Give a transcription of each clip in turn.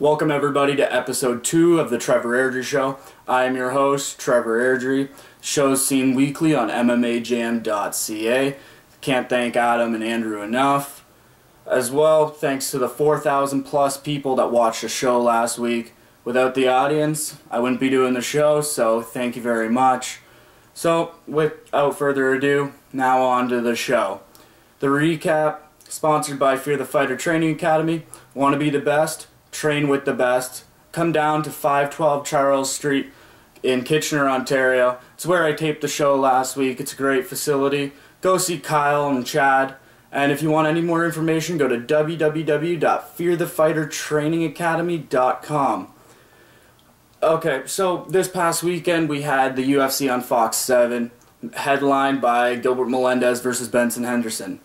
Welcome everybody to episode 2 of the Trevor Airdrie Show. I am your host, Trevor Airdrie. Show's seen weekly on MMAJam.ca. Can't thank Adam and Andrew enough. As well, thanks to the 4,000 plus people that watched the show last week. Without the audience, I wouldn't be doing the show, so thank you very much. So, without further ado, now on to the show. The recap, sponsored by Fear the Fighter Training Academy. Want to be the best? Train with the best. Come down to 512 Charles Street in Kitchener, Ontario. It's where I taped the show last week. It's a great facility. Go see Kyle and Chad. And if you want any more information, go to www.fearthefightertrainingacademy.com. Okay, so this past weekend we had the UFC on Fox 7, headlined by Gilbert Melendez versus Benson Henderson.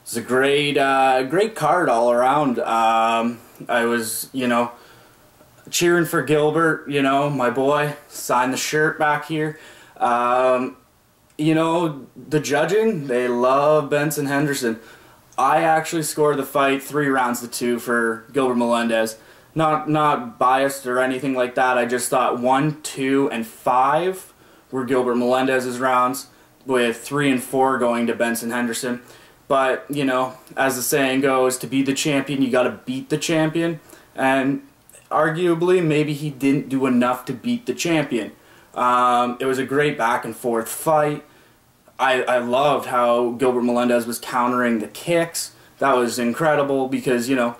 It's a great card all around. I was, cheering for Gilbert, my boy. Signed the shirt back here. The judging, they love Benson Henderson. I actually scored the fight 3 rounds to 2 for Gilbert Melendez. Not biased or anything like that. I just thought 1, 2, and 5 were Gilbert Melendez's rounds, with 3 and 4 going to Benson Henderson. But, as the saying goes, to be the champion, you got to beat the champion. And arguably, maybe he didn't do enough to beat the champion. It was a great back and forth fight. I loved how Gilbert Melendez was countering the kicks. That was incredible because, a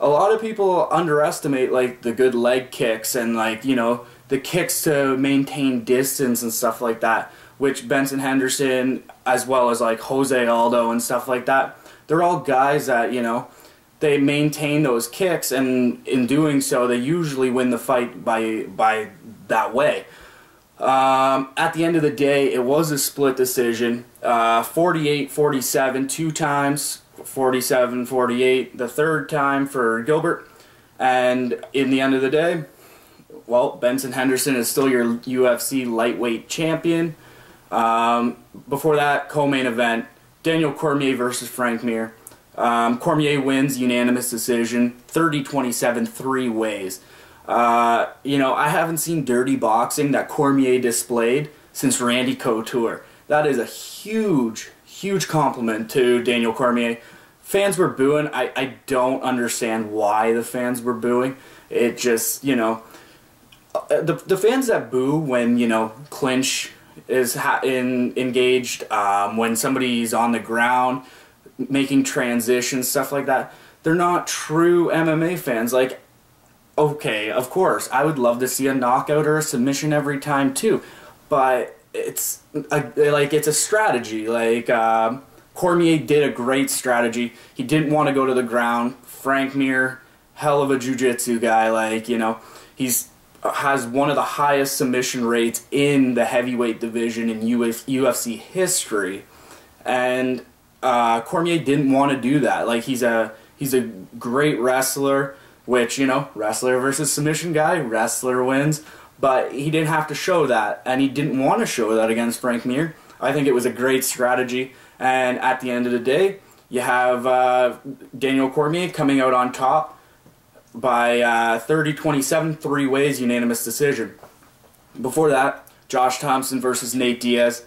lot of people underestimate, the good leg kicks and, the kicks to maintain distance and stuff like that, which Benson Henderson, as well as Jose Aldo and stuff like that, they're all guys that, they maintain those kicks, and in doing so, they usually win the fight by that way. At the end of the day, it was a split decision, 48-47 2 times, 47-48 the third time for Gilbert, and in the end of the day, well, Benson Henderson is still your UFC lightweight champion. Before that, co-main event, Daniel Cormier versus Frank Mir. Cormier wins unanimous decision, 30-27 3 ways. I haven't seen dirty boxing that Cormier displayed since Randy Couture. That is a huge compliment to Daniel Cormier. Fans were booing. I don't understand why the fans were booing. It just, the fans that boo when, clinch is engaged, when somebody's on the ground, making transitions, stuff like that, they're not true MMA fans. Okay, of course, I would love to see a knockout or a submission every time too, but it's a strategy. Cormier did a great strategy. He didn't want to go to the ground. Frank Mir, hell of a jiu-jitsu guy. He's has one of the highest submission rates in the heavyweight division in UFC history, and Cormier didn't want to do that. He's a great wrestler, which, wrestler versus submission guy, wrestler wins, but he didn't have to show that, and he didn't want to show that against Frank Mir. I think it was a great strategy, and at the end of the day, you have Daniel Cormier coming out on top by 30-27 3 ways, unanimous decision. Before that, Josh Thompson versus Nate Diaz.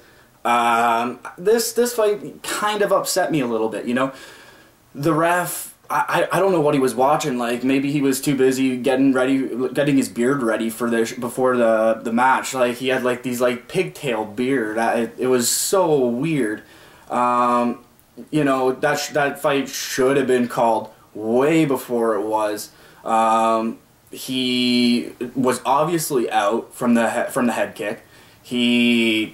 This fight kind of upset me a little bit, The ref, I don't know what he was watching. Maybe he was too busy getting his beard ready for before the match. He had these pigtail beard. It was so weird. That fight should have been called way before it was. He was obviously out from the head kick. He,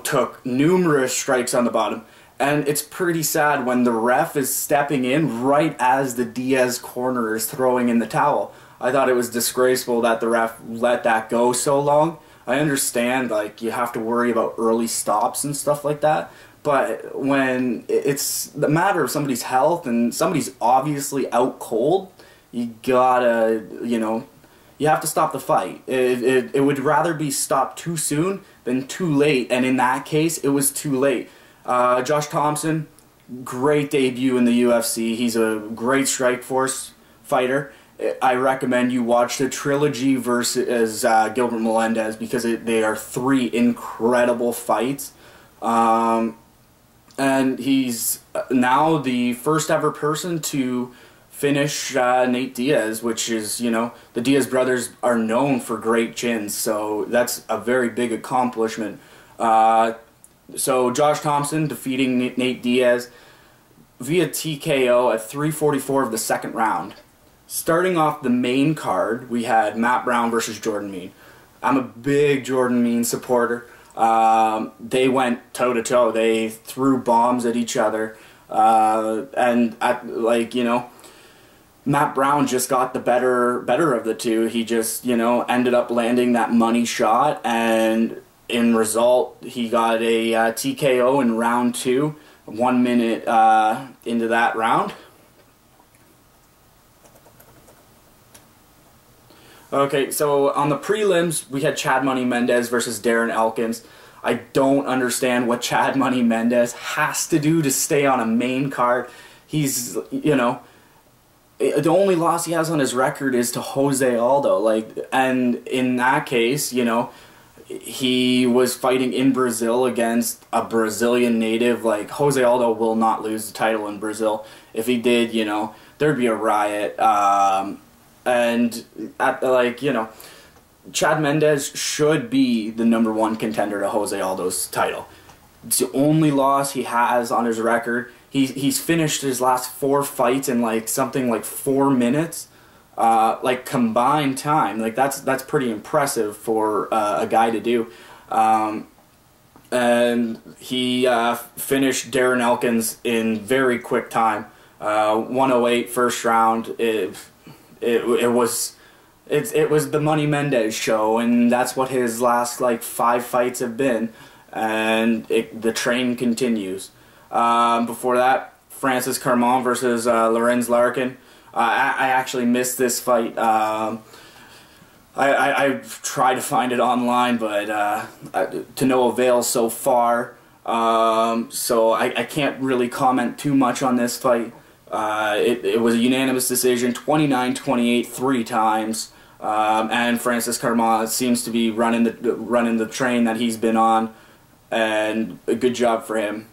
took numerous strikes on the bottom. And it's pretty sad when the ref is stepping in right as the Diaz corner is throwing in the towel. I thought it was disgraceful that the ref let that go so long. I understand, you have to worry about early stops and stuff like that. But when it's the matter of somebody's health and somebody's obviously out cold, you gotta, you have to stop the fight. It would rather be stopped too soon than too late, and in that case, it was too late. Josh Thompson, great debut in the UFC. He's a great Strikeforce fighter, I recommend you watch the trilogy versus Gilbert Melendez, because they are 3 incredible fights. And he's now the first ever person to finish Nate Diaz, which is, you know, the Diaz brothers are known for great chins, so that's a very big accomplishment. So Josh Thompson defeating Nate Diaz via TKO at 3:44 of the second round. Starting off the main card, we had Matt Brown versus Jordan Mein. I'm a big Jordan Mein supporter. They went toe-to-toe. They threw bombs at each other. You know, Matt Brown just got the better of the two. He just, you know, ended up landing that money shot, and in result, he got a TKO in round 2, 1 minute into that round. Okay, so on the prelims, we had Chad Money Mendez versus Darren Elkins. I don't understand what Chad Money Mendez has to do to stay on a main card. He's, you know, the only loss he has on his record is to Jose Aldo. Like, and in that case, you know, he was fighting in Brazil against a Brazilian native. Like, Jose Aldo will not lose the title in Brazil. If he did, you know, there'd be a riot. Like, you know, Chad Mendez should be the #1 contender to Jose Aldo's title. It's the only loss he has on his record. He's finished his last 4 fights in like something like 4 minutes, like combined time. Like that's pretty impressive for a guy to do. And he finished Darren Elkins in very quick time. 108 first round. It was the Money Mendez show, and that's what his last like 5 fights have been, and the train continues. Before that, Francis Carmon versus Lorenz Larkin. I actually missed this fight. I tried to find it online, but to no avail so far. So I can't really comment too much on this fight. It was a unanimous decision, 29-28 3 times, and Francis Carmon seems to be running the train that he's been on, and a good job for him.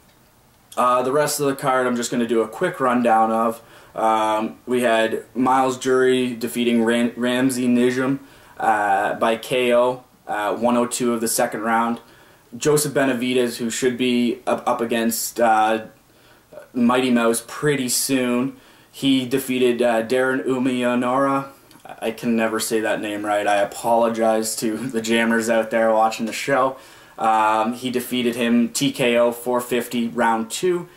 The rest of the card I'm just going to do a quick rundown of. We had Miles Jury defeating Ramsey Nijem by KO, 102 of the second round. Joseph Benavidez, who should be up against Mighty Mouse pretty soon, he defeated Darren Umayanora. I can never say that name right. I apologize to the jammers out there watching the show. He defeated him TKO 450 round 2.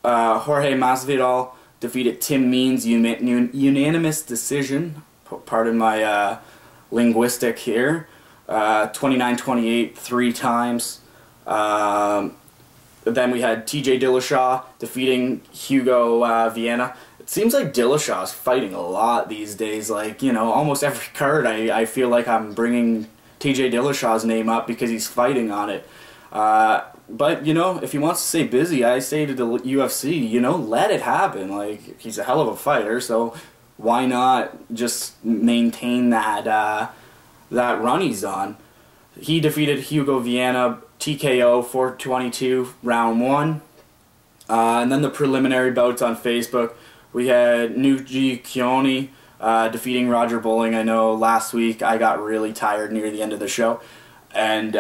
Jorge Masvidal defeated Tim Means unanimous decision. Pardon my linguistic here. 29-28 3 times. Then we had TJ Dillashaw defeating Hugo Vienna. It seems like Dillashaw's fighting a lot these days. Like, you know, almost every card I feel like I'm bringing TJ Dillashaw's name up because he's fighting on it. But, you know, if he wants to stay busy, I say to the UFC, you know, let it happen. Like, he's a hell of a fighter, so why not just maintain that run he's on? He defeated Hugo Vienna TKO 422 round 1. And then the preliminary bouts on Facebook. We had Nuji Kioni defeating Roger Bowling. I know last week I got really tired near the end of the show, and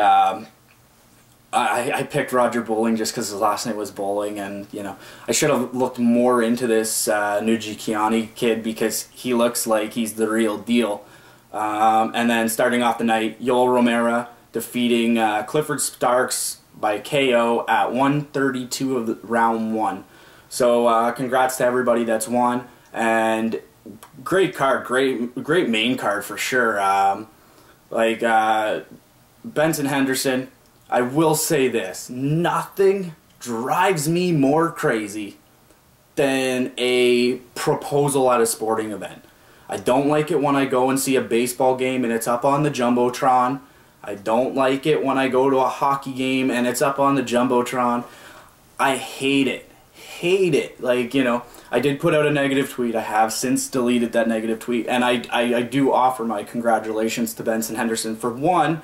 I picked Roger Bowling just because his last name was Bowling, and you know, I should have looked more into this Nuji Kioni kid because he looks like he's the real deal. And then starting off the night, Yoel Romero defeating Clifford Starks by KO at 132 of the round 1. So congrats to everybody that's won, and great card, great main card for sure. Benson Henderson, I will say this, nothing drives me more crazy than a proposal at a sporting event. I don't like it when I go and see a baseball game and it's up on the Jumbotron. I don't like it when I go to a hockey game and it's up on the Jumbotron. I hate it. hate it. Like, you know, I did put out a negative tweet. I have since deleted that negative tweet, and I do offer my congratulations to Benson Henderson for, one,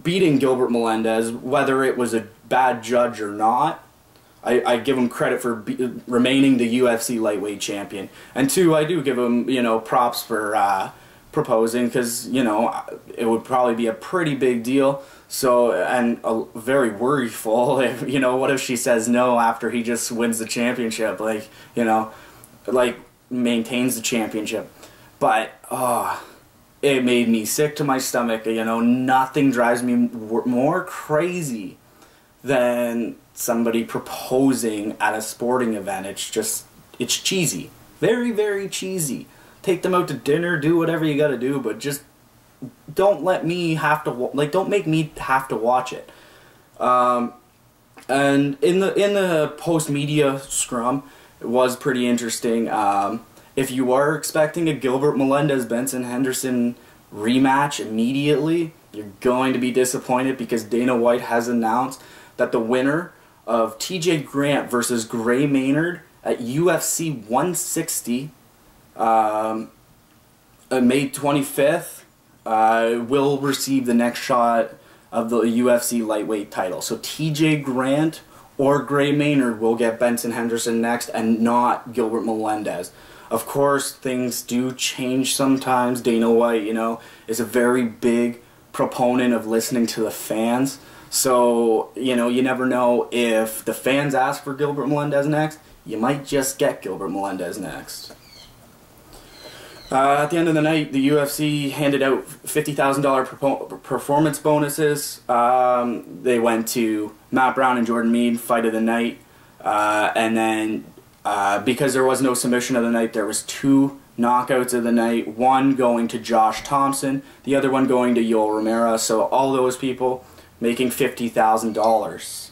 beating Gilbert Melendez, whether it was a bad judge or not. I give him credit for remaining the UFC lightweight champion. And two, I do give him, you know, props for proposing, because, you know, it would probably be a pretty big deal. So, and very worryful if, you know, what if she says no after he just wins the championship, like, you know, like, maintains the championship. But, it made me sick to my stomach. You know, nothing drives me more crazy than somebody proposing at a sporting event. It's just, it's cheesy. Very, very cheesy. Take them out to dinner, do whatever you gotta do, but just don't let me have to, like, don't make me have to watch it. And in the post-media scrum, it was pretty interesting. If you are expecting a Gilbert Melendez-Benson Henderson rematch immediately, you're going to be disappointed, because Dana White has announced that the winner of TJ Grant versus Gray Maynard at UFC 160, May 25th, will receive the next shot of the UFC lightweight title. So TJ Grant or Gray Maynard will get Benson Henderson next, and not Gilbert Melendez. Of course, things do change sometimes. Dana White, you know, is a very big proponent of listening to the fans. So, you know, you never know. If the fans ask for Gilbert Melendez next, you might just get Gilbert Melendez next. At the end of the night, the UFC handed out $50,000 performance bonuses. They went to Matt Brown and Jordan Meade, fight of the night. And then, because there was no submission of the night, there was 2 knockouts of the night. One going to Josh Thompson, the other one going to Yoel Romero. So all those people making $50,000.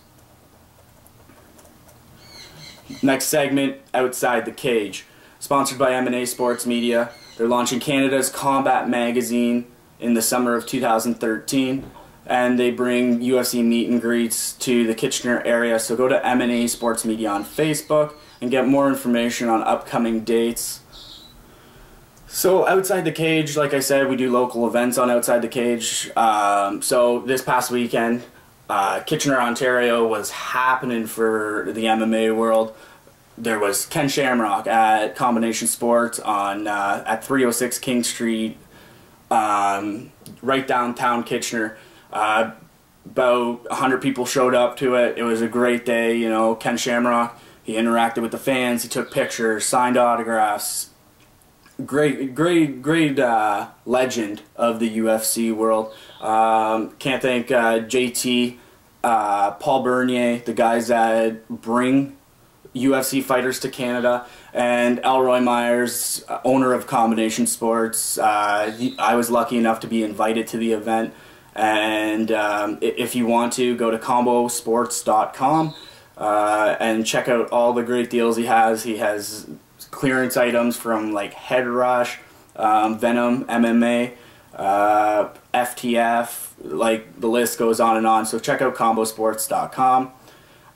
Next segment, Outside the Cage. Sponsored by M&A Sports Media. They're launching Canada's Combat Magazine in the summer of 2013. And they bring UFC meet and greets to the Kitchener area. So go to M&A Sports Media on Facebook and get more information on upcoming dates. So Outside the Cage, like I said, we do local events on Outside the Cage. So this past weekend, Kitchener, Ontario was happening for the MMA world. There was Ken Shamrock at Combination Sports on at 306 King Street, right downtown Kitchener. About 100 people showed up to it. It was a great day. You know, Ken Shamrock, he interacted with the fans, he took pictures, signed autographs. Great legend of the UFC world. Can't thank JT, Paul Bernier, the guys that bring UFC fighters to Canada, and Elroy Myers, owner of Combination Sports. I was lucky enough to be invited to the event, and if you want to, go to combosports.com and check out all the great deals he has. He has clearance items from like Head Rush, Venom, MMA, FTF, like the list goes on and on. So check out combosports.com.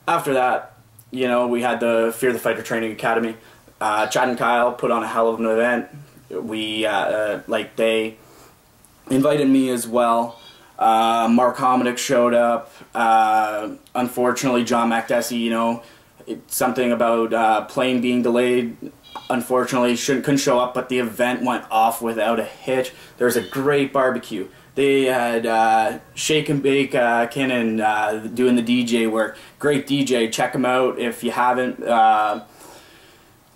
After that, you know, we had the Fear the Fighter Training Academy. Chad and Kyle put on a hell of an event. We they invited me as well. Mark Hominick showed up. Unfortunately, John Makdessi, you know, something about plane being delayed. Unfortunately, couldn't show up, but the event went off without a hitch. There was a great barbecue. They had Shake and Bake Kinnan doing the DJ work. Great DJ. Check him out if you haven't.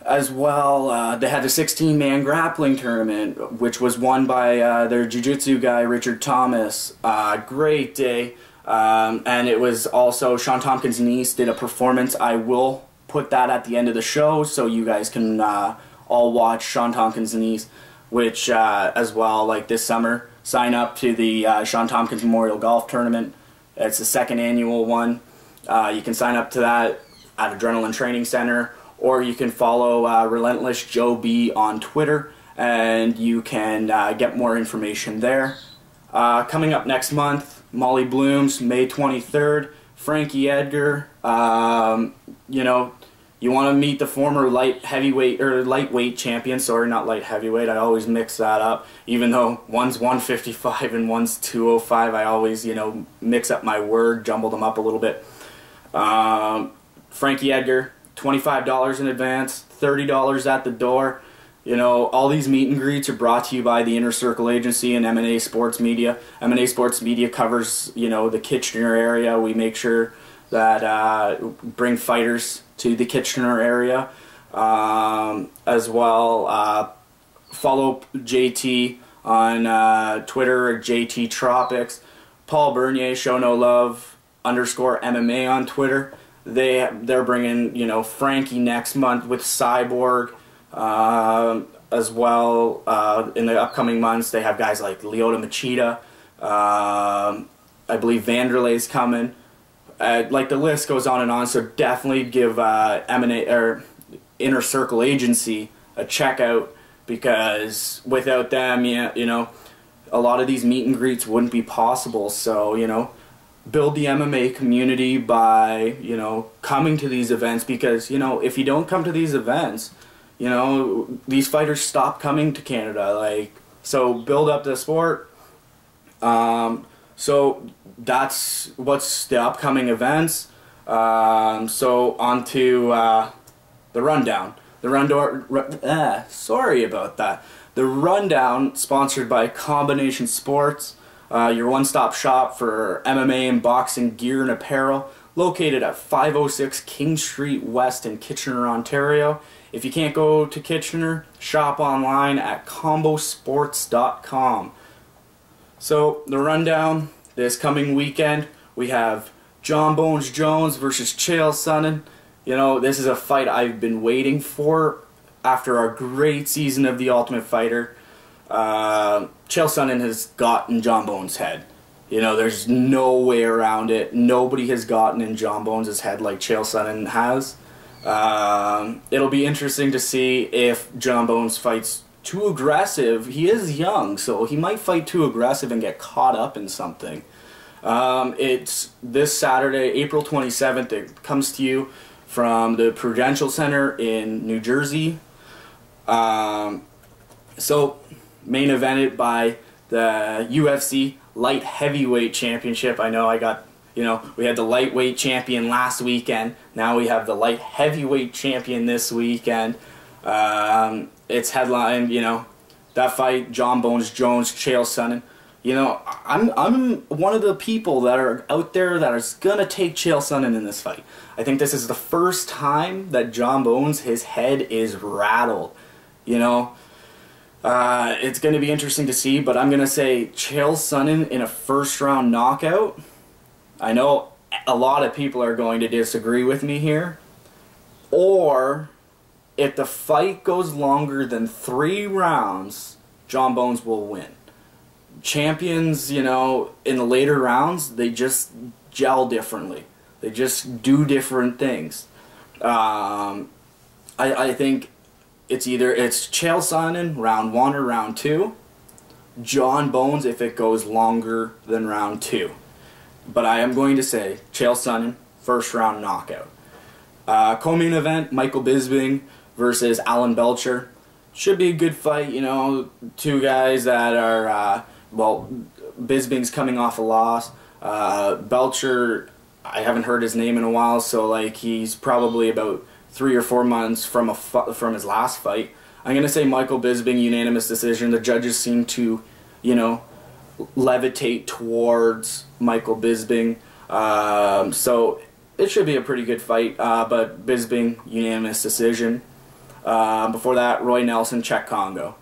As well, they had the 16-man grappling tournament, which was won by their jiu-jitsu guy, Richard Thomas. Great day. And it was also Sean Tompkins' niece did a performance. I will put that at the end of the show so you guys can all watch Sean Tompkins' niece, which as well, like this summer, sign up to the Sean Tompkins Memorial Golf Tournament. It's the 2nd annual one. You can sign up to that at Adrenaline Training Center, or you can follow Relentless Joe B on Twitter, and you can get more information there. Coming up next month, Molly Blooms, May 23rd, Frankie Edgar. You know, You want to meet the former lightweight champion. Sorry, not light heavyweight. I always mix that up. Even though one's 155 and one's 205, I always, mix up my word, jumble them up a little bit. Frankie Edgar, $25 in advance, $30 at the door. All these meet and greets are brought to you by the Inner Circle Agency and M&A Sports Media. M&A Sports Media covers, the Kitchener area. We make sure that bring fighters to the Kitchener area as well. Follow JT on Twitter at JT Tropics. Paul Bernier, Show No Love _MMA on Twitter. They're bringing Frankie next month with Cyborg as well. In the upcoming months, they have guys like Lyoto Machida. I believe Vanderlei's coming. Like the list goes on and on, so definitely give M&A or Inner Circle Agency a check out, because without them, a lot of these meet and greets wouldn't be possible. So build the MMA community by coming to these events, because if you don't come to these events, these fighters stop coming to Canada. So build up the sport. So that's what's the upcoming events. So on to the rundown. Sorry about that. The rundown, sponsored by Combination Sports, your one-stop shop for MMA and boxing gear and apparel, located at 506 King Street West in Kitchener, Ontario. If you can't go to Kitchener, shop online at combosports.com. So the rundown, this coming weekend, we have Jon Bones Jones versus Chael Sonnen. This is a fight I've been waiting for after our great season of The Ultimate Fighter. Chael Sonnen has gotten Jon Bones' head. There's no way around it. Nobody has gotten in Jon Bones' head like Chael Sonnen has. It'll be interesting to see if Jon Bones fights too aggressive. He is young, so he might fight too aggressive and get caught up in something. It's this Saturday, April 27th. It comes to you from the Prudential Center in New Jersey. So main evented by the UFC Light Heavyweight Championship. I know we had the lightweight champion last weekend. Now we have the light heavyweight champion this weekend. It's headlined, that fight, Jon Bones Jones, Chael Sonnen. I'm one of the people that are out there that is gonna take Chael Sonnen in this fight. I think this is the first time that Jon Bones, his head is rattled. It's gonna be interesting to see, but I'm gonna say Chael Sonnen in a first-round knockout. I know a lot of people are going to disagree with me here. Or if the fight goes longer than 3 rounds, Jon Bones will win. Champions, in the later rounds, they just gel differently. They just do different things. I think it's Chael Sonnen round 1 or round 2. Jon Bones if it goes longer than round 2. But I am going to say Chael Sonnen, first round knockout. Co-main event, Michael Bisping versus Alan Belcher. Should be a good fight, two guys that are, Bisping's coming off a loss. Belcher, I haven't heard his name in a while, so he's probably about 3 or 4 months from his last fight. I'm going to say Michael Bisping, unanimous decision. The judges seem to, levitate towards Michael Bisping. So it should be a pretty good fight, but Bisping, unanimous decision. Before that, Roy Nelson, Czech Congo.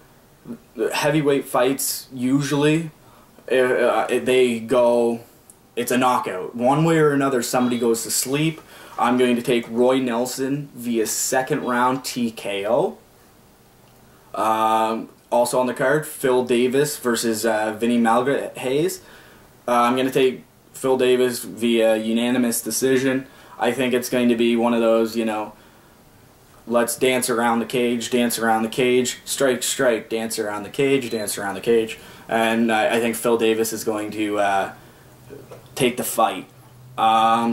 Heavyweight fights, usually, it's a knockout. One way or another, somebody goes to sleep. I'm going to take Roy Nelson via second round TKO. Also on the card, Phil Davis versus Vinny Malgrat Hayes. I'm going to take Phil Davis via unanimous decision. I think it's going to be one of those, let's dance around the cage, strike, strike, dance around the cage. And I think Phil Davis is going to take the fight.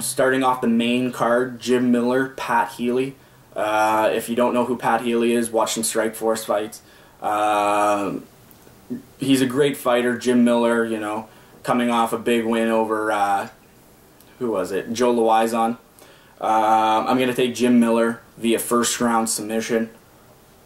Starting off the main card, Jim Miller, Pat Healy. If you don't know who Pat Healy is, watch some Strikeforce fights. He's a great fighter. Jim Miller, you know, coming off a big win over, who was it? Joe Luizon. I'm going to take Jim Miller via first round submission.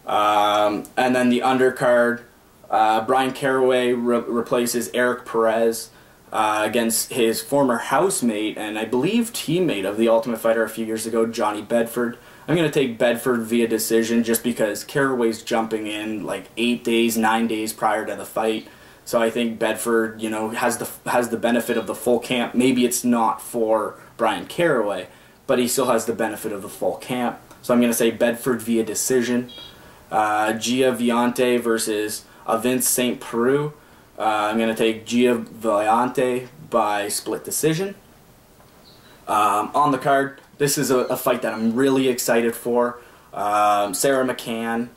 And then the undercard, Brian Caraway replaces Eric Perez against his former housemate and I believe teammate of The Ultimate Fighter a few years ago, Johnny Bedford. I'm going to take Bedford via decision just because Caraway's jumping in like 8 days, 9 days prior to the fight. So I think Bedford, you know, has the benefit of the full camp. Maybe it's not for Brian Caraway, but he still has the benefit of the full camp. So I'm going to say Bedford via decision. Gia Viante versus Vince St. Preux. I'm going to take Gia Viante by split decision. On the card, this is a fight that I'm really excited for. Sarah McCann,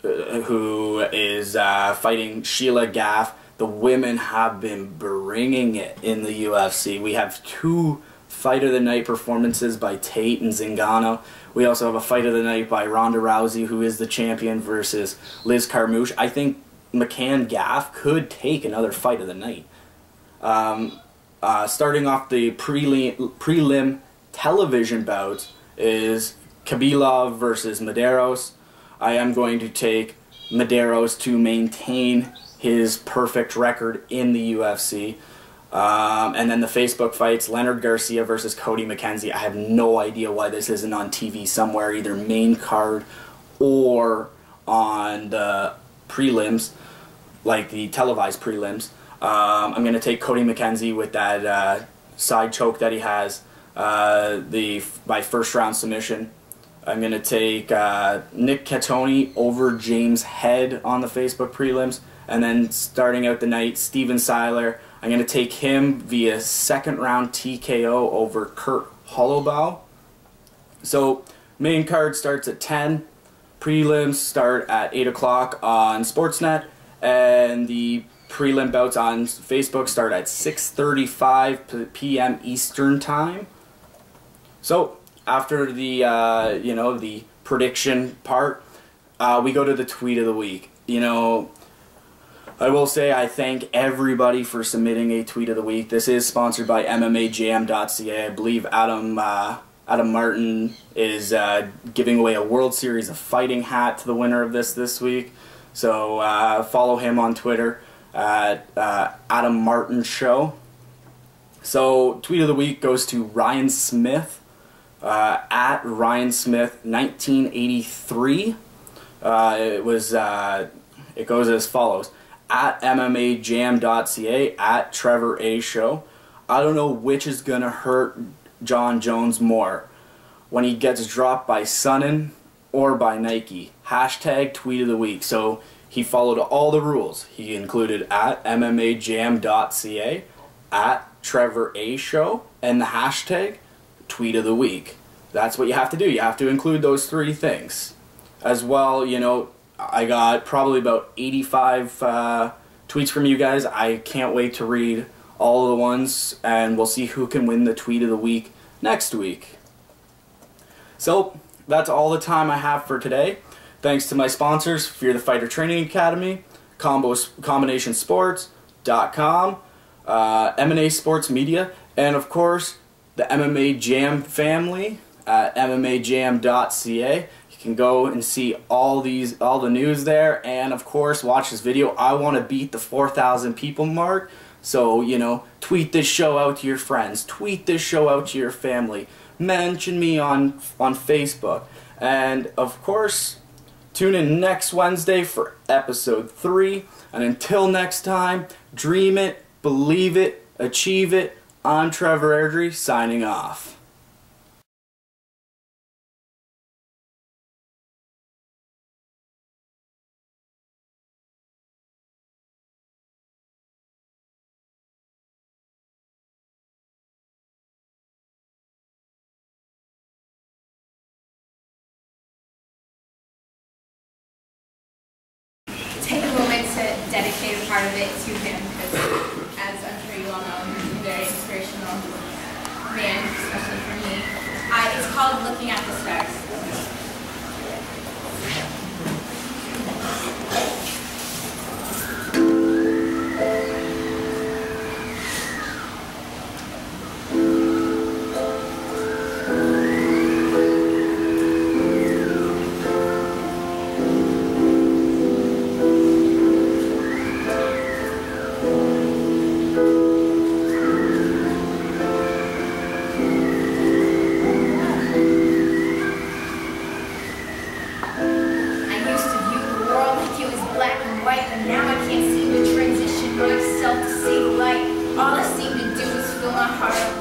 who is fighting Sheila Gaff. The women have been bringing it in the UFC. We have 2 Fight of the Night performances by Tate and Zingano. We also have a Fight of the Night by Ronda Rousey, who is the champion, versus Liz Carmouche. I think McCann-Gaff could take another Fight of the Night. Starting off the prelim television bout is Khabilov versus Medeiros. I am going to take Medeiros to maintain his perfect record in the UFC. And then the Facebook fights, Leonard Garcia versus Cody McKenzie. I have no idea why this isn't on TV somewhere, either main card or on the prelims, like the televised prelims. I'm going to take Cody McKenzie with that side choke that he has, by first round submission. I'm going to take Nick Catoni over James Head on the Facebook prelims. And then starting out the night, Steven Seiler. I'm going to take him via second round TKO over Kurt Hollowbaugh. So main card starts at 10. Prelims start at 8 o'clock on Sportsnet. And the prelim bouts on Facebook start at 6:35 p.m. Eastern Time. So after the you know, the prediction part, we go to the tweet of the week. You know, I will say I thank everybody for submitting a tweet of the week. This is sponsored by MMAJam.ca. I believe Adam Martin is giving away a World Series of Fighting hat to the winner of this week. So follow him on Twitter at Adam Martin Show. So tweet of the week goes to Ryan Smith at Ryan Smith 1983. It goes as follows: at MMAJam.ca, at Trevor A. Show. I don't know which is going to hurt John Jones more, when he gets dropped by Sonnen or by Nike. Hashtag tweet of the week. So he followed all the rules. He included at MMAJam.ca, at Trevor A. Show, and the hashtag tweet of the week. That's what you have to do. You have to include those 3 things. As well, you know, I got probably about 85 tweets from you guys. I can't wait to read all of the ones, and we'll see who can win the tweet of the week next week. So that's all the time I have for today. Thanks to my sponsors, Fear the Fighter Training Academy, ComboSports.com, M&A Sports Media, and of course the MMA Jam family at MMAJam.ca. You can go and see all the news there, and of course watch this video. I want to beat the 4,000 people mark, so you know, tweet this show out to your friends, tweet this show out to your family, mention me on Facebook, and of course tune in next Wednesday for episode 3. And until next time, dream it, believe it, achieve it. I'm Trevor Airdrie, signing off. Take a moment to dedicate a part of it to him, because as I'm sure you all know, he's a very inspirational man, especially for me. It's called Looking at the Stars. my heart.